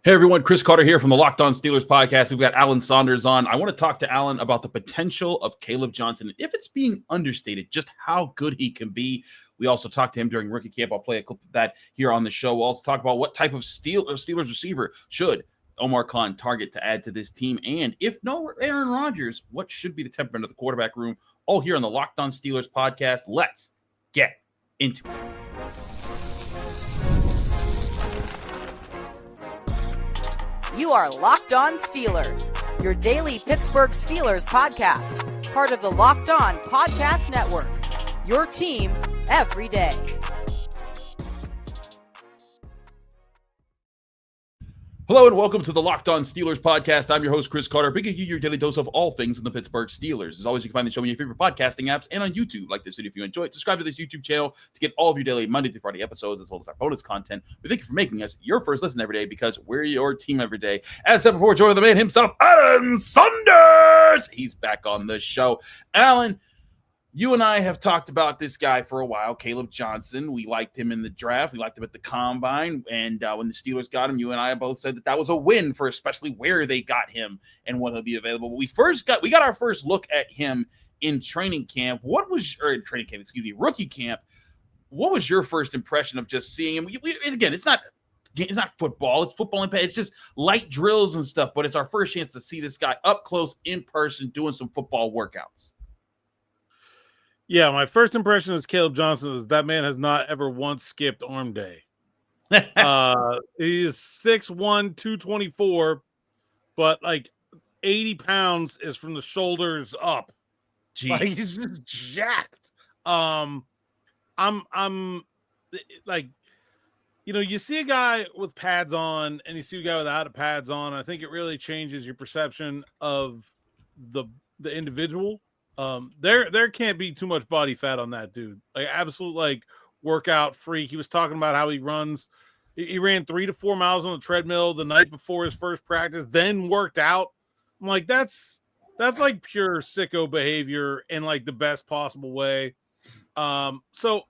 Hey everyone, Chris Carter here from the Locked On Steelers podcast. We've got Alan Saunders on. I want to talk to Alan about the potential of Kaleb Johnson, if it's being understated, just how good he can be. We also talked to him during rookie camp. I'll play a clip of that here on the show. We'll also talk about what type of Steelers receiver should Omar Khan target to add to this team. And if no Aaron Rodgers, what should be the temperament of the quarterback room? All here on the Locked On Steelers podcast. Let's get into it. You are Locked On Steelers, your daily Pittsburgh Steelers podcast, part of the Locked On Podcast Network, your team every day. Hello and welcome to the Locked On Steelers podcast. I'm your host, Chris Carter, bringing you your daily dose of all things in the Pittsburgh Steelers. As always, you can find the show on your favorite podcasting apps and on YouTube. Like this video if you enjoy it. Subscribe to this YouTube channel to get all of your daily Monday through Friday episodes, as well as our bonus content. We thank you for making us your first listen every day, because we're your team every day. As said before, joining the man himself, Alan Saunders. He's back on the show. Alan, you and I have talked about this guy for a while, Kaleb Johnson. We liked him in the draft. We liked him at the combine. And when the Steelers got him, you and I both said that was a win for especially where they got him and when he'll be available. But we got our first look at him in training camp. Rookie camp. What was your first impression of just seeing him? Again, it's not football. It's football and it's just light drills and stuff. But it's our first chance to see this guy up close in person doing some football workouts. Yeah, my first impression as Kaleb Johnson is that man has not ever once skipped arm day. He is 6'1", 224, but like 80 pounds is from the shoulders up. Jeez. Like he's just jacked. I'm like, you see a guy with pads on and you see a guy without pads on. I think it really changes your perception of the individual. There can't be too much body fat on that dude. Like absolute workout freak. He was talking about how he runs. He ran 3 to 4 miles on the treadmill the night before his first practice, then worked out. I'm like, that's like pure sicko behavior in like the best possible way. So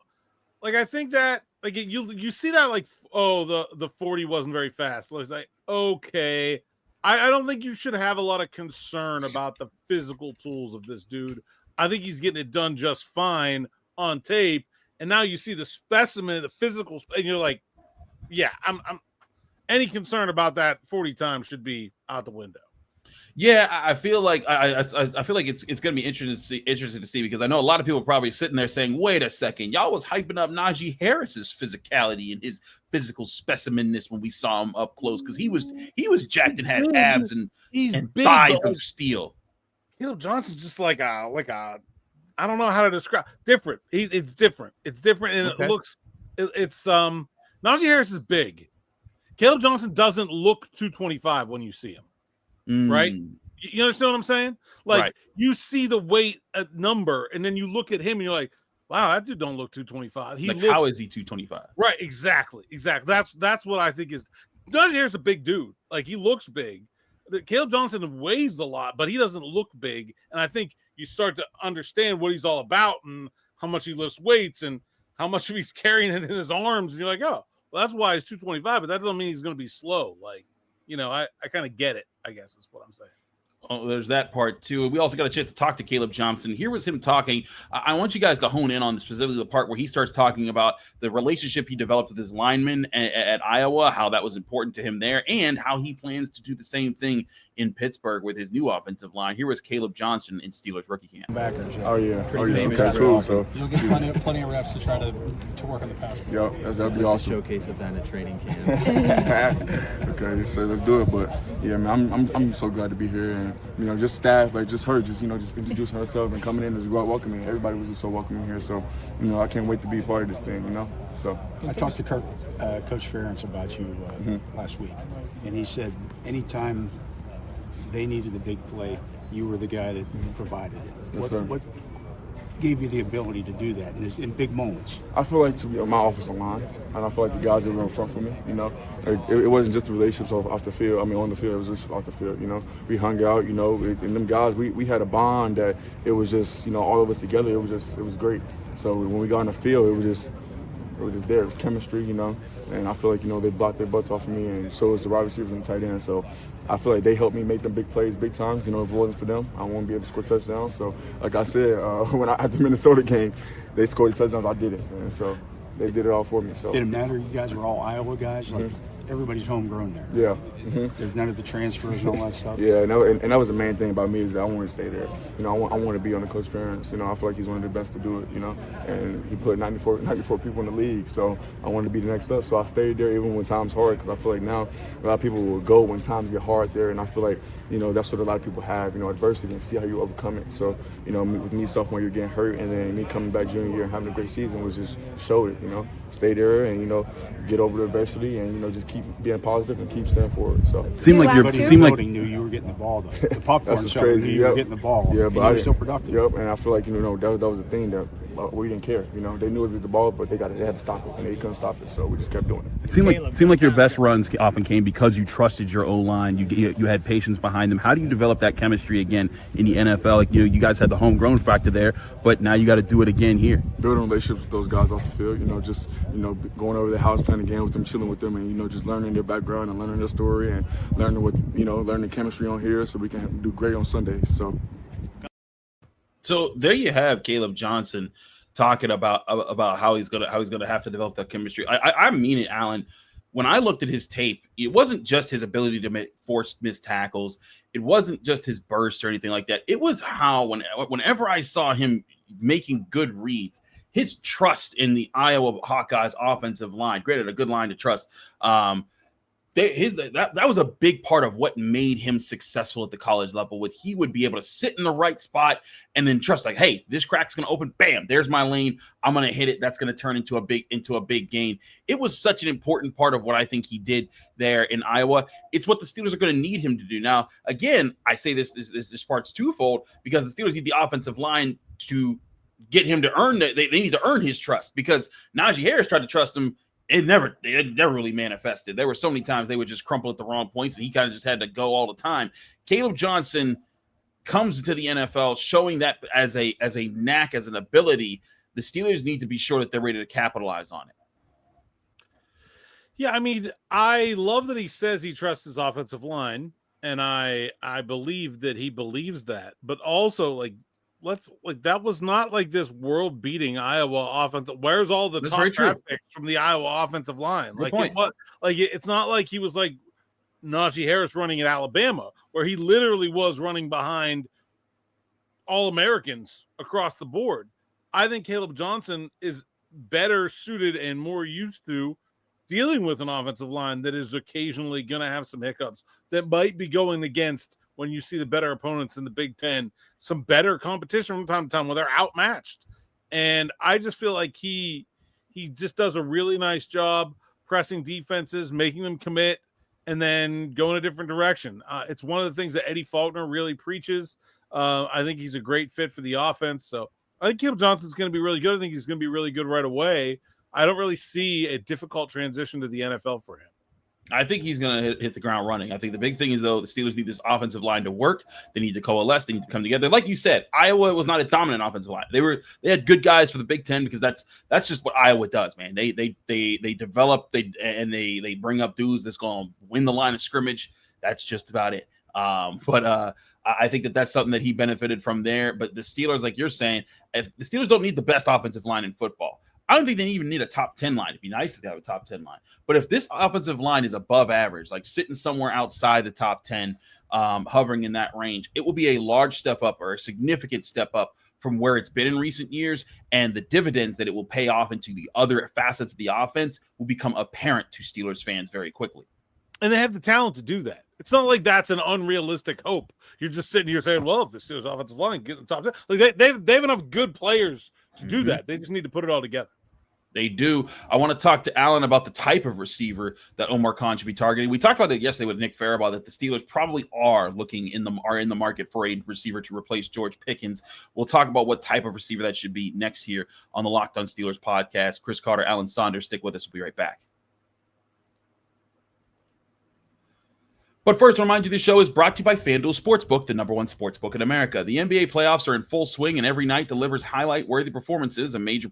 like I think that like you see that like, oh, the 40 wasn't very fast. So it's like, okay. I don't think you should have a lot of concern about the physical tools of this dude. I think he's getting it done just fine on tape. And now you see the specimen, the physical, and you're like, yeah, I'm any concern about that 40 times should be out the window. Yeah, I feel like I feel like it's going to be interesting to see because I know a lot of people are probably sitting there saying, "Wait a second, y'all was hyping up Najee Harris's physicality and his physical specimenness when we saw him up close because he was jacked and had abs and big, thighs of steel." Kaleb Johnson's just like a I don't know how to describe different. It's different. It's different and okay. It looks it's Najee Harris is big. Kaleb Johnson doesn't look 225 when you see him. Right? You understand what I'm saying? Like right. You see the weight number and then you look at him and you're like, wow, that dude don't look 225. How is he 225? Right, exactly. That's what I think is Najee Harris is a big dude. Like he looks big. Kaleb Johnson weighs a lot, but he doesn't look big. And I think you start to understand what he's all about and how much he lifts weights and how much of he's carrying it in his arms. And you're like, oh, well, that's why he's 225, but that doesn't mean he's going to be slow. Like, I kind of get it, I guess is what I'm saying. Oh, there's that part too. We also got a chance to talk to Kaleb Johnson. Here was him talking. I want you guys to hone in on specifically the part where he starts talking about the relationship he developed with his linemen at Iowa, how that was important to him there, and how he plans to do the same thing in Pittsburgh with his new offensive line. Here was Kaleb Johnson in Steelers rookie camp. Oh yeah, okay, cool. So you'll get plenty of reps to try to work on the pass. Yep, that'd be awesome. Showcase event at training camp. Okay, so let's do it. But yeah, man, I'm so glad to be here, and just staff, like just her, just introducing herself and coming in as welcoming. Everybody was just so welcoming here. So I can't wait to be a part of this thing. So I talked to Coach Ferentz about you last week, and he said anytime they needed a big play, you were the guy that provided it. Yes, what gave you the ability to do that in big moments? I feel like my offensive line, and I feel like the guys that were in front for me, it wasn't just the relationships off the field. I mean, on the field, it was just off the field, We hung out, and them guys, we had a bond that it was just, all of us together, it was great. So when we got on the field, it was just there. It was chemistry, And I feel like, they blocked their butts off of me, and so is the wide receivers and the tight end. So I feel like they helped me make them big plays, big times. If it wasn't for them, I wouldn't be able to score touchdowns. So, like I said, at the Minnesota game, they scored the touchdowns, I didn't. And so they did it all for me. So did it matter? You guys were all Iowa guys? Like, everybody's homegrown there. Yeah. There's none of the transfers and all that stuff. Yeah, and that was the main thing about me is that I wanted to stay there. I want to be on the Coach Ferentz. I feel like he's one of the best to do it. And he put 94 people in the league, so I wanted to be the next up. So I stayed there even when times hard, because I feel like now a lot of people will go when times get hard there, and I feel like that's what a lot of people have. Adversity, and see how you overcome it. So with me sophomore year getting hurt, and then me coming back junior year and having a great season was just showed it. Stay there and get over the adversity, and just keep being positive and keep staying forward. So seemed like knew you were getting the ball though. The popcorn shop knew you were getting the ball. Yeah, but I was still productive. Yep, and I feel like that was the thing that we didn't care. They knew it was the ball, but they had to stop it, and they couldn't stop it. So we just kept doing it. It seemed like your best runs often came because you trusted your O-line. You had patience behind them. How do you develop that chemistry again in the NFL? Like you guys had the homegrown factor there, but now you got to do it again here. Building relationships with those guys off the field. Just going over their house, playing a game with them, chilling with them, and just learning their background and learning their story and learning learning chemistry on here, so we can do great on Sundays. So there you have Kaleb Johnson talking about how he's gonna have to develop that chemistry. I mean it, Alan. When I looked at his tape, it wasn't just his ability to force missed tackles. It wasn't just his burst or anything like that. It was how whenever I saw him making good reads, his trust in the Iowa Hawkeyes offensive line. Granted, a good line to trust. That was a big part of what made him successful at the college level. He would be able to sit in the right spot and then trust, like, hey, this crack's going to open. Bam, there's my lane. I'm going to hit it. That's going to turn into a big gain. It was such an important part of what I think he did there in Iowa. It's what the Steelers are going to need him to do. Now, again, I say this part's twofold, because the Steelers need the offensive line to get him to earn that. They need to earn his trust, because Najee Harris tried to trust him. It never really manifested. There were so many times they would just crumple at the wrong points, and he kind of just had to go all the time. Kaleb Johnson comes into the NFL showing that as a knack, as an ability. The Steelers need to be sure that they're ready to capitalize on it. Yeah, I mean, I love that he says he trusts his offensive line, and I believe that he believes that. But also, that was not like this world-beating Iowa offense. Where's all the top draft picks from the Iowa offensive line? It's not like he was like Najee Harris running at Alabama, where he literally was running behind All-Americans across the board. I think Kaleb Johnson is better suited and more used to dealing with an offensive line that is occasionally going to have some hiccups, that might be going against, when you see the better opponents in the Big Ten, some better competition from time to time where they're outmatched. And I just feel like he just does a really nice job pressing defenses, making them commit, and then go in a different direction. It's one of the things that Eddie Faulkner really preaches. I think he's a great fit for the offense. So I think Kaleb Johnson's going to be really good. I think he's going to be really good right away. I don't really see a difficult transition to the NFL for him. I think he's going to hit the ground running. I think the big thing is, though, the Steelers need this offensive line to work. They need to coalesce. They need to come together. Like you said, Iowa was not a dominant offensive line. They had good guys for the Big Ten, because that's just what Iowa does, man. They develop, they bring up dudes that's going to win the line of scrimmage. That's just about it. But I think that's something that he benefited from there. But the Steelers, like you're saying, if the Steelers don't need the best offensive line in football, I don't think they even need a top 10 line. It'd be nice if they have a top 10 line. But if this offensive line is above average, like sitting somewhere outside the top 10, hovering in that range, it will be a large step up, or a significant step up from where it's been in recent years. And the dividends that it will pay off into the other facets of the offense will become apparent to Steelers fans very quickly. And they have the talent to do that. It's not like that's an unrealistic hope. You're just sitting here saying, well, if the Steelers offensive line get the top 10, like they have enough good players to do that. They just need to put it all together. They do. I want to talk to Alan about the type of receiver that Omar Khan should be targeting. We talked about it yesterday with Nick Farabaugh, that the Steelers probably are in the market for a receiver to replace George Pickens. We'll talk about what type of receiver that should be next here on the Locked On Steelers podcast. Chris Carter, Alan Saunders, stick with us. We'll be right back. But first, I remind you this show is brought to you by FanDuel Sportsbook, the #1 sportsbook in America. The NBA playoffs are in full swing, and every night delivers highlight-worthy performances, and major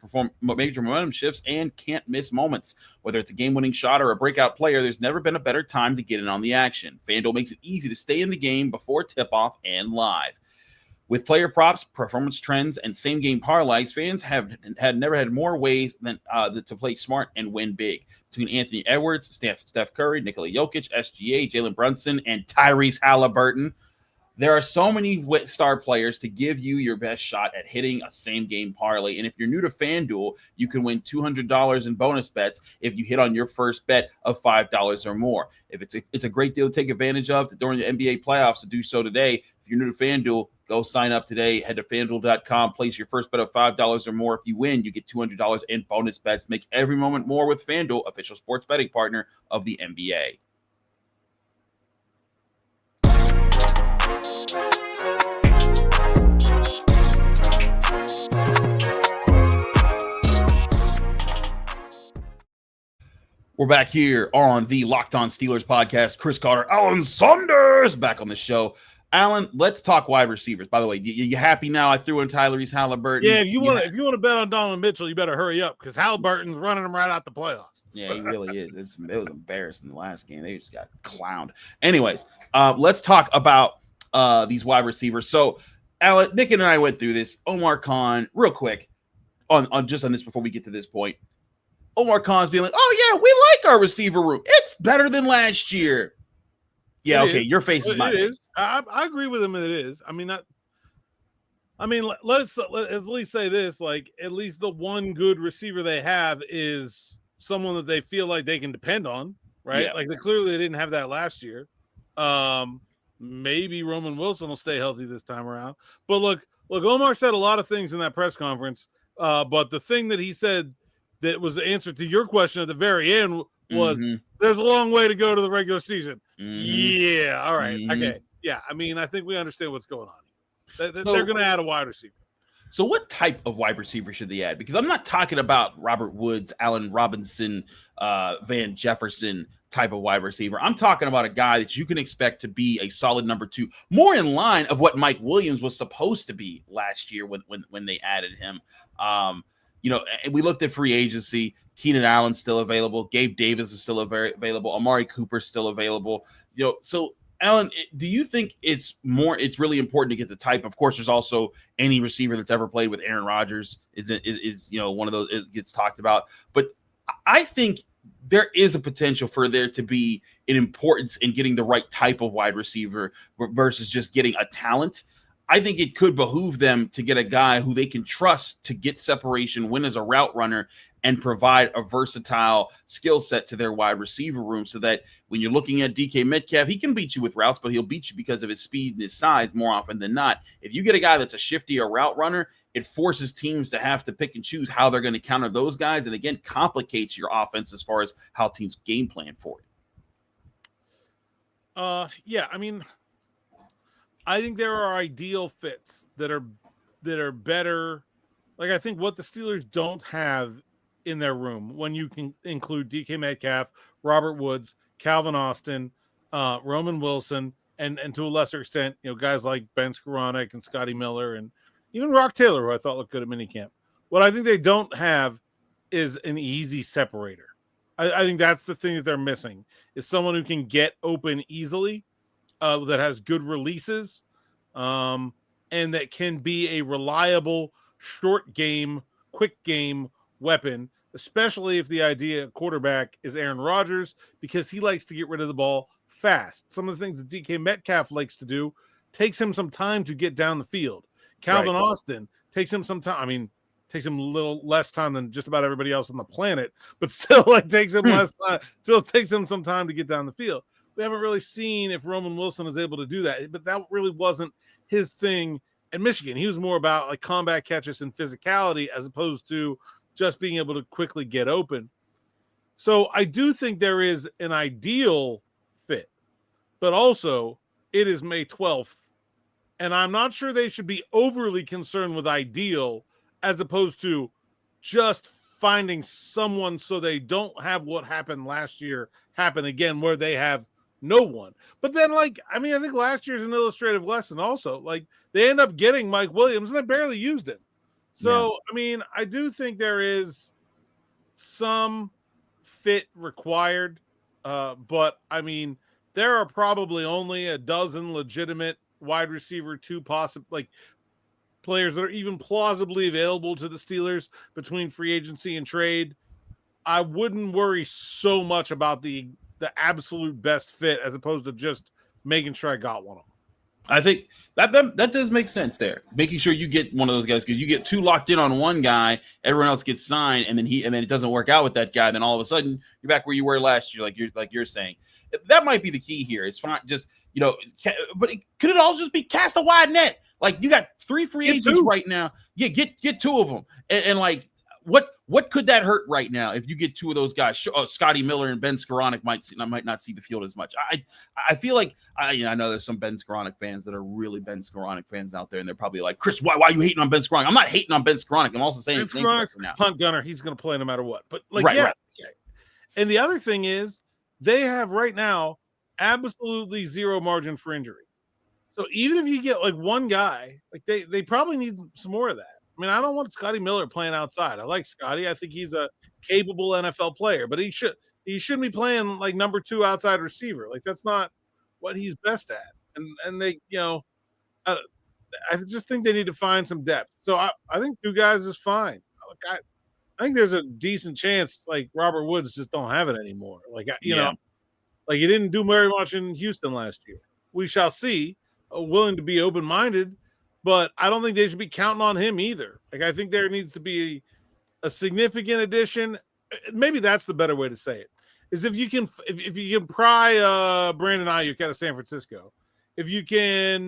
momentum shifts, and can't-miss moments. Whether it's a game-winning shot or a breakout player, there's never been a better time to get in on the action. FanDuel makes it easy to stay in the game before tip-off and live. With player props, performance trends, and same-game parlays, fans have never had more ways than to play smart and win big. Between Anthony Edwards, Steph Curry, Nikola Jokic, SGA, Jalen Brunson, and Tyrese Halliburton, there are so many star players to give you your best shot at hitting a same-game parlay. And if you're new to FanDuel, you can win $200 in bonus bets if you hit on your first bet of $5 or more. If it's a great deal to take advantage of during the NBA playoffs, to do so today. If you're new to FanDuel, go sign up today. Head to FanDuel.com. Place your first bet of $5 or more. If you win, you get $200 in bonus bets. Make every moment more with FanDuel, official sports betting partner of the NBA. We're back here on the Locked On Steelers podcast. Chris Carter, Alan Saunders back on the show. Alan, let's talk wide receivers. By the way, you happy now? I threw in Tyrese Halliburton. Yeah, if you want to bet on Donovan Mitchell, you better hurry up because Halliburton's running him right out the playoffs. Yeah, he really is. It was embarrassing the last game. They just got clowned. Anyways, let's talk about these wide receivers. So, Alan, Nick and I went through this. Omar Khan, real quick, on this before we get to this point. Omar Khan's being like, "Oh yeah, we like our receiver room. It's better than last year." Yeah, okay, your face is mine. It is. I agree with him. It is. Let's at least say this: like, at least the one good receiver they have is someone that they feel like they can depend on, right? Yeah. Like, clearly they didn't have that last year. Maybe Roman Wilson will stay healthy this time around. But look, Omar said a lot of things in that press conference. But the thing that he said that was the answer to your question at the very end was, there's a long way to go to the regular season. Yeah. All right. Okay. Yeah. I think we understand what's going on. They're going to add a wide receiver. So what type of wide receiver should they add? Because I'm not talking about Robert Woods, Allen Robinson, Van Jefferson type of wide receiver. I'm talking about a guy that you can expect to be a solid number 2, more in line of what Mike Williams was supposed to be last year when they added him. We looked at free agency. Keenan Allen's still available. Gabe Davis is still available. Amari Cooper's still available. So Alan, do you think it's really important to get the type? Of course, there's also any receiver that's ever played with Aaron Rodgers is one of those, it gets talked about. But I think there is a potential for there to be an importance in getting the right type of wide receiver versus just getting a talent. I think it could behoove them to get a guy who they can trust to get separation, win as a route runner, and provide a versatile skill set to their wide receiver room so that when you're looking at DK Metcalf, he can beat you with routes, but he'll beat you because of his speed and his size more often than not. If you get a guy that's a shiftier route runner, it forces teams to have to pick and choose how they're going to counter those guys, and again, complicates your offense as far as how teams game plan for it. I think there are ideal fits that are better. Like, I think what the Steelers don't have in their room, when you can include DK Metcalf, Robert Woods, Calvin Austin, Roman Wilson, and to a lesser extent, guys like Ben Skoranek and Scotty Miller and even Rock Taylor, who I thought looked good at minicamp. What I think they don't have is an easy separator. I think that's the thing that they're missing, is someone who can get open easily, that has good releases, and that can be a reliable short game, quick game weapon, especially if the idea quarterback is Aaron Rodgers, because he likes to get rid of the ball fast. Some of the things that DK Metcalf likes to do takes him some time to get down the field. Calvin Austin takes him some time. Takes him a little less time than just about everybody else on the planet, but still takes him less time. Still takes him some time to get down the field. We haven't really seen if Roman Wilson is able to do that, but that really wasn't his thing at Michigan. He was more about combat catches and physicality as opposed to just being able to quickly get open. So I do think there is an ideal fit, but also it is May 12th, and I'm not sure they should be overly concerned with ideal as opposed to just finding someone so they don't have what happened last year happen again, where they have No one. But then, I think last year's an illustrative lesson also. Like, they end up getting Mike Williams, and they barely used him. So, I do think there is some fit required. But, there are probably only a dozen legitimate wide receiver 2 players that are even plausibly available to the Steelers between free agency and trade. I wouldn't worry so much about the absolute best fit as opposed to just making sure I got one of them. I think that does make sense there. Making sure you get one of those guys, because you get too locked in on one guy, everyone else gets signed, and then it doesn't work out with that guy. Then all of a sudden you're back where you were last year, like you're saying. That might be the key here. It's fine, just but could it all just be cast a wide net? Like, you got 3 free agents right now. Yeah, get 2 of them, and like. What could that hurt right now if you get 2 of those guys? Scotty Miller and Ben Skoranek might not see the field as much. I feel like I know there's some Ben Skoranek fans that are really Ben Skoranek fans out there, and they're probably like, Chris, why are you hating on Ben Skoranek? I'm not hating on Ben Skoranek. I'm also saying Ben Skoranek's a punt gunner. He's going to play no matter what. But right. And the other thing is, they have right now absolutely zero margin for injury. So even if you get one guy, they probably need some more of that. I don't want Scotty Miller playing outside. I like Scotty. I think he's a capable NFL player, but he shouldn't be playing number 2 outside receiver. That's not what he's best at. And they, I just think they need to find some depth. So I think 2 guys is fine. I think there's a decent chance Robert Woods just don't have it anymore. He didn't do very much in Houston last year. We shall see. Willing to be open-minded. But I don't think they should be counting on him either. I think there needs to be a significant addition. Maybe that's the better way to say it. Is if you can pry Brandon Ayuk out of San Francisco, if you can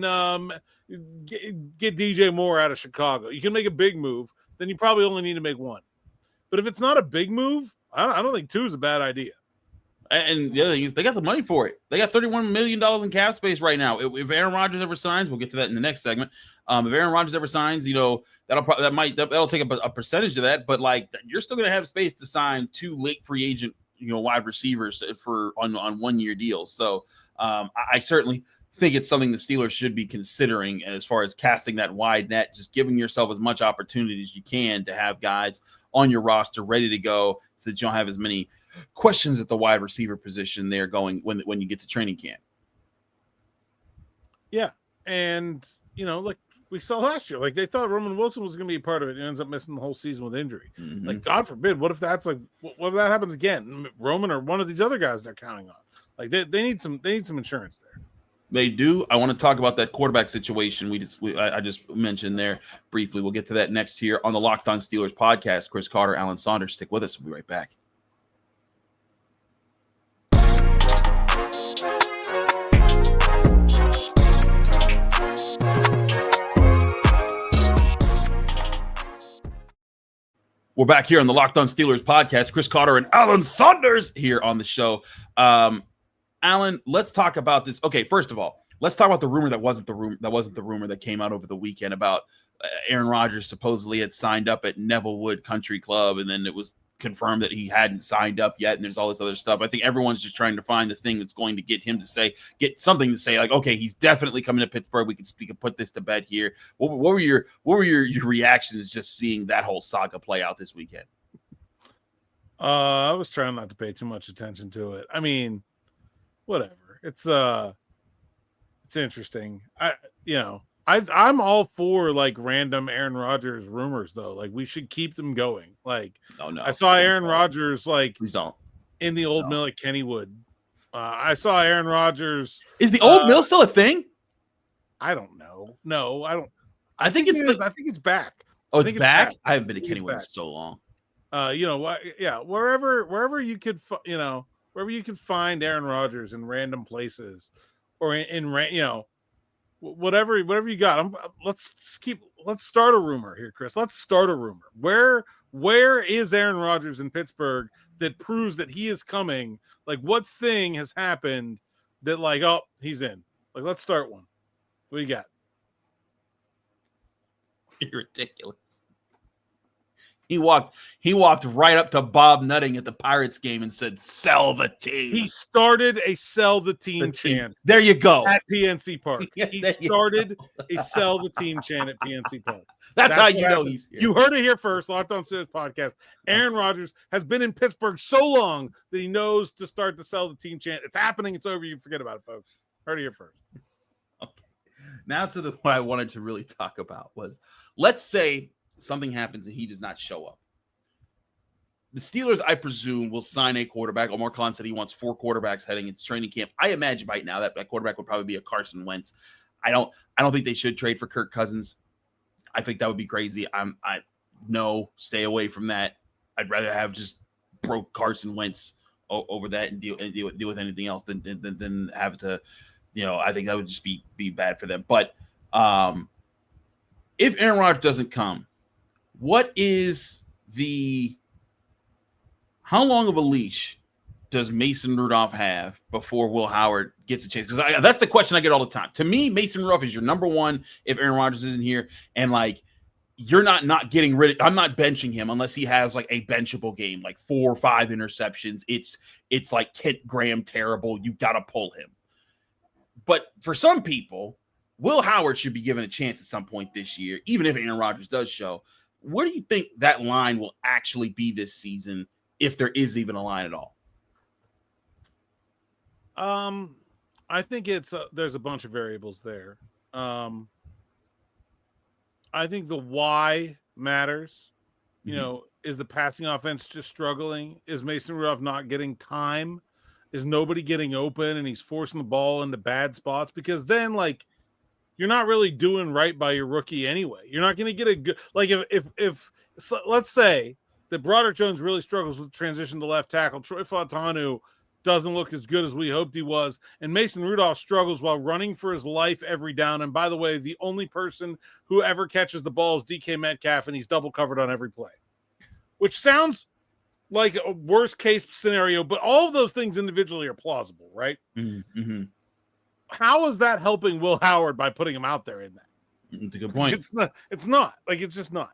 get DJ Moore out of Chicago, you can make a big move. Then you probably only need to make 1. But if it's not a big move, I don't think 2 is a bad idea. And the other thing is, they got the money for it. They got $31 million in cap space right now. If Aaron Rodgers ever signs, we'll get to that in the next segment. If Aaron Rodgers ever signs, that'll take a percentage of that. But you're still going to have space to sign 2 late free agent, wide receivers on 1-year deals. So I certainly think it's something the Steelers should be considering as far as casting that wide net, just giving yourself as much opportunity as you can to have guys on your roster ready to go, so that you don't have as many questions at the wide receiver position there going when you get to training camp. Yeah. And, we saw last year, they thought Roman Wilson was going to be a part of it. He ends up missing the whole season with injury. Mm-hmm. God forbid, what if that's what if that happens again? Roman or one of these other guys they're counting on. They need some insurance there. They do. I want to talk about that quarterback situation I just mentioned there briefly. We'll get to that next here on the Locked On Steelers podcast. Chris Carter, Alan Saunders. Stick with us. We'll be right back. We're back here on the Locked On Steelers podcast. Chris Carter and Alan Saunders here on the show. Alan, let's talk about this. Okay, first of all, let's talk about the rumor that wasn't the rumor that came out over the weekend about Aaron Rodgers supposedly had signed up at Nevillewood Country Club, and then it was confirmed that he hadn't signed up yet, and there's all this other stuff. I think everyone's just trying to find the thing that's going to get him to get something to say, okay, he's definitely coming to Pittsburgh. We can put this to bed here. What were your reactions just seeing that whole saga play out this weekend? I was trying not to pay too much attention to it. Whatever. It's interesting. I'm all for random Aaron Rodgers rumors though. We should keep them going. No. I saw Aaron Rodgers please don't. In the old mill at Kennywood. I saw Aaron Rodgers. Is the old mill still a thing? I don't know. No, I don't. I think it's I think it's back. Oh, it's back? I haven't been to Kennywood in so long. Wherever you could, wherever you can find Aaron Rodgers in random places, or whatever you got. Let's start a rumor here, Chris. Let's start a rumor. Where is Aaron Rodgers in Pittsburgh that proves that he is coming? What thing has happened that he's in? Let's start one. What do you got? You're ridiculous. He walked right up to Bob Nutting at the Pirates game and said, "Sell the team." He started a "sell the team" chant. There you go. At PNC Park. Yeah, He started a "sell the team" chant at PNC Park. That's how you know he's here. You heard it here first. Locked On Steelers podcast. Aaron Rodgers has been in Pittsburgh so long that he knows to start the "sell the team" chant. It's happening. It's over. You forget about it, folks. Heard it here first. Okay. Now to what I wanted to really talk about was, let's say something happens and he does not show up. The Steelers, I presume, will sign a quarterback. Omar Khan said he wants 4 quarterbacks heading into training camp. I imagine right now that quarterback would probably be a Carson Wentz. I don't think they should trade for Kirk Cousins. I think that would be crazy. Stay away from that. I'd rather have just broke Carson Wentz over that and deal with anything else than have to, I think that would just be bad for them. But if Aaron Rodgers doesn't come, how long of a leash does Mason Rudolph have before Will Howard gets a chance? Because that's the question I get all the time. To me, Mason Rudolph is your number one if Aaron Rodgers isn't here. And you're not getting rid of, I'm not benching him unless he has a benchable game, 4 or 5 interceptions. It's like Kent Graham terrible. You got to pull him. But for some people, Will Howard should be given a chance at some point this year, even if Aaron Rodgers does show. Where do you think that line will actually be this season, if there is even a line at all? I think there's a bunch of variables there. I think the why matters. Is the passing offense just struggling? Is Mason Rudolph not getting time? Is nobody getting open and he's forcing the ball into bad spots? Because then, you're not really doing right by your rookie anyway. You're not going to get a good, if let's say that Broderick Jones really struggles with transition to left tackle, Troy Fautanu doesn't look as good as we hoped he was, and Mason Rudolph struggles while running for his life every down. And by the way, the only person who ever catches the ball is DK Metcalf, and he's double covered on every play, which sounds like a worst case scenario, but all of those things individually are plausible, right? Mm-hmm. How is that helping Will Howard by putting him out there in that? That's a good point. It's not. It's just not.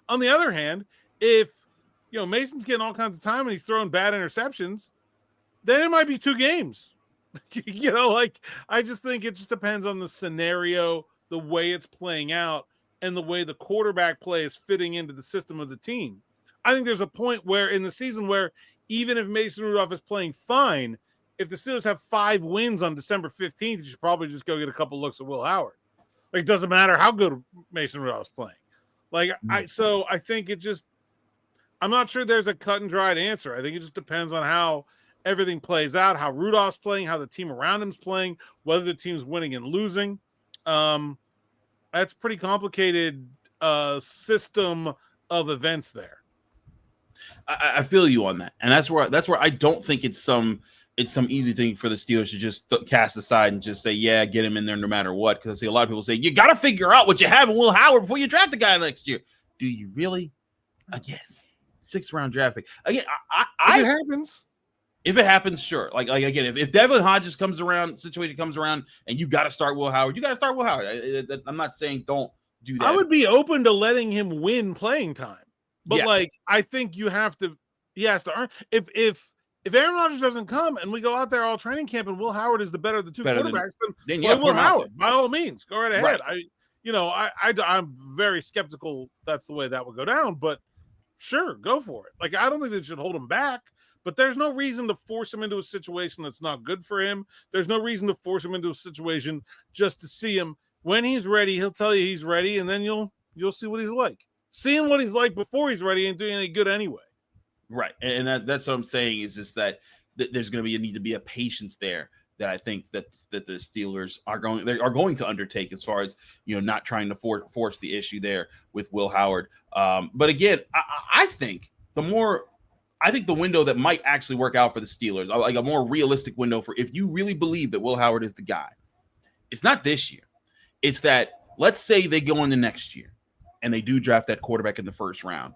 On the other hand, if Mason's getting all kinds of time and he's throwing bad interceptions, then it might be 2 games. I just think it just depends on the scenario, the way it's playing out, and the way the quarterback play is fitting into the system of the team. I think there's a point where in the season where even if Mason Rudolph is playing fine, if the Steelers have 5 wins on December 15th, you should probably just go get a couple looks at Will Howard. It doesn't matter how good Mason Rudolph's playing. I think I'm not sure there's a cut and dried answer. I think it just depends on how everything plays out, how Rudolph's playing, how the team around him's playing, whether the team's winning and losing. That's pretty complicated system of events there. I feel you on that, and that's where I don't think it's some easy thing for the Steelers to just cast aside and just say, yeah, get him in there no matter what. Because I see a lot of people say you got to figure out what you have in Will Howard before you draft the guy next year. Do you really? Again, 6th round draft pick. Again, If it happens. If it happens, sure. Again, if Devlin Hodges situation comes around, and you got to start Will Howard, you got to start Will Howard. I'm not saying don't do that. I would be open to letting him win playing time, but Yeah. I think he has to earn. If Aaron Rodgers doesn't come and we go out there all training camp and Will Howard is the better of the 2 quarterbacks, then yeah, Will Howard by all means go right ahead. Right. I'm very skeptical that's the way that would go down, but sure, go for it. I don't think they should hold him back. But there's no reason to force him into a situation that's not good for him. There's no reason to force him into a situation just to see him. When he's ready, he'll tell you he's ready, and then you'll see what he's like. Seeing what he's like before he's ready ain't doing any good anyway. Right, and that's what I'm saying is just that there's going to need to be a patience there that I think that the Steelers are going to undertake as far as not trying to force the issue there with Will Howard. But again, I think the window that might actually work out for the Steelers, like a more realistic window for if you really believe that Will Howard is the guy, it's not this year. It's that, let's say they go into next year and they do draft that quarterback in the 1st round,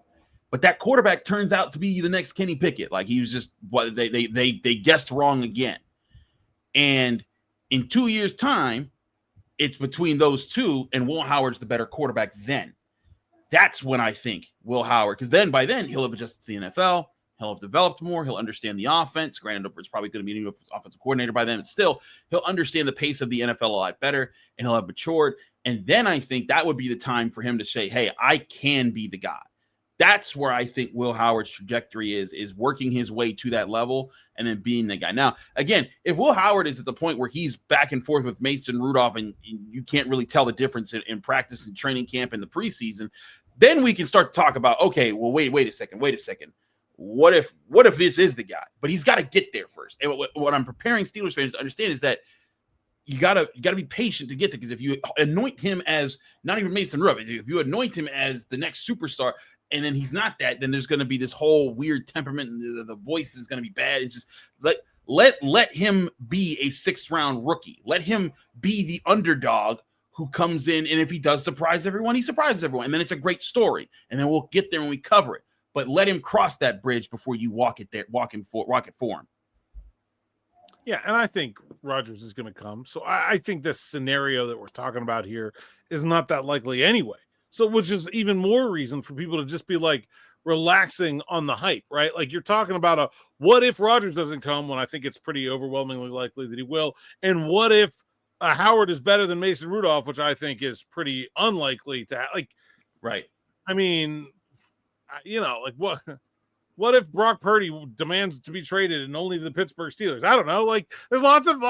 but that quarterback turns out to be the next Kenny Pickett. He was just what they guessed wrong again. And in 2 years' time, it's between those two, and Will Howard's the better quarterback then. That's when I think Will Howard, because then by then he'll have adjusted to the NFL. He'll have developed more. He'll understand the offense. Granted, it's probably going to be a new offensive coordinator by then, but still, he'll understand the pace of the NFL a lot better, and he'll have matured. And then I think that would be the time for him to say, hey, I can be the guy. That's where I think Will Howard's trajectory is working his way to that level and then being the guy. Now, again, if Will Howard is at the point where he's back and forth with Mason Rudolph and you can't really tell the difference in practice and training camp in the preseason, then we can start to talk about, okay, well, wait a second. What if this is the guy? But he's got to get there first. And what I'm preparing Steelers fans to understand is that you gotta be patient to get there, because if you anoint him as not even Mason Rudolph, if you anoint him as the next superstar and then he's not that, then there's going to be this whole weird temperament and the voice is going to be bad. It's just let him be a 6th round rookie. Let him be the underdog who comes in, and if he does surprise everyone, he surprises everyone, and then it's a great story, and then we'll get there when we cover it. But let him cross that bridge before you walk it for him. Yeah, and I think Rodgers is going to come. So I think this scenario that we're talking about here is not that likely anyway. So which is even more reason for people to just be like relaxing on the hype, right? Like you're talking about what if Rodgers doesn't come, when I think it's pretty overwhelmingly likely that he will. And what if Howard is better than Mason Rudolph, which I think is pretty unlikely to right. I mean, like what if Brock Purdy demands to be traded and only the Pittsburgh Steelers? I don't know. Like there's lots of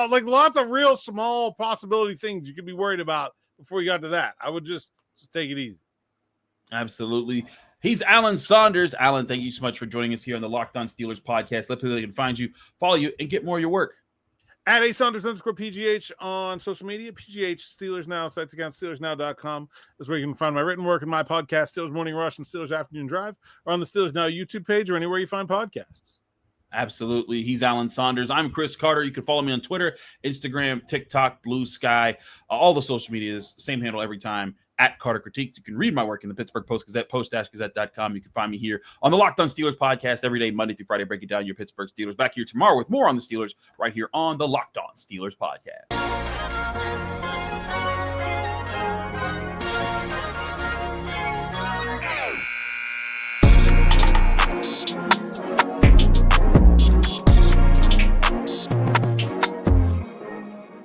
real small possibility things you could be worried about before you got to that. I would just take it easy. Absolutely. He's Alan Saunders. Alan, thank you so much for joining us here on the Locked On Steelers podcast. Let people can find you, follow you, and get more of your work. At @Saunders_PGH on social media, PGH Steelers Now, sites account, SteelersNow.com is where you can find my written work and my podcast, Steelers Morning Rush and Steelers Afternoon Drive, or on the Steelers Now YouTube page or anywhere you find podcasts. Absolutely. He's Alan Saunders. I'm Chris Carter. You can follow me on Twitter, Instagram, TikTok, Blue Sky, all the social medias, same handle every time, at Carter Critiques. You can read my work in the Pittsburgh Post-Gazette, post-gazette.com. You can find me here on the Locked On Steelers podcast every day, Monday through Friday, breaking down your Pittsburgh Steelers. Back here tomorrow with more on the Steelers right here on the Locked On Steelers podcast.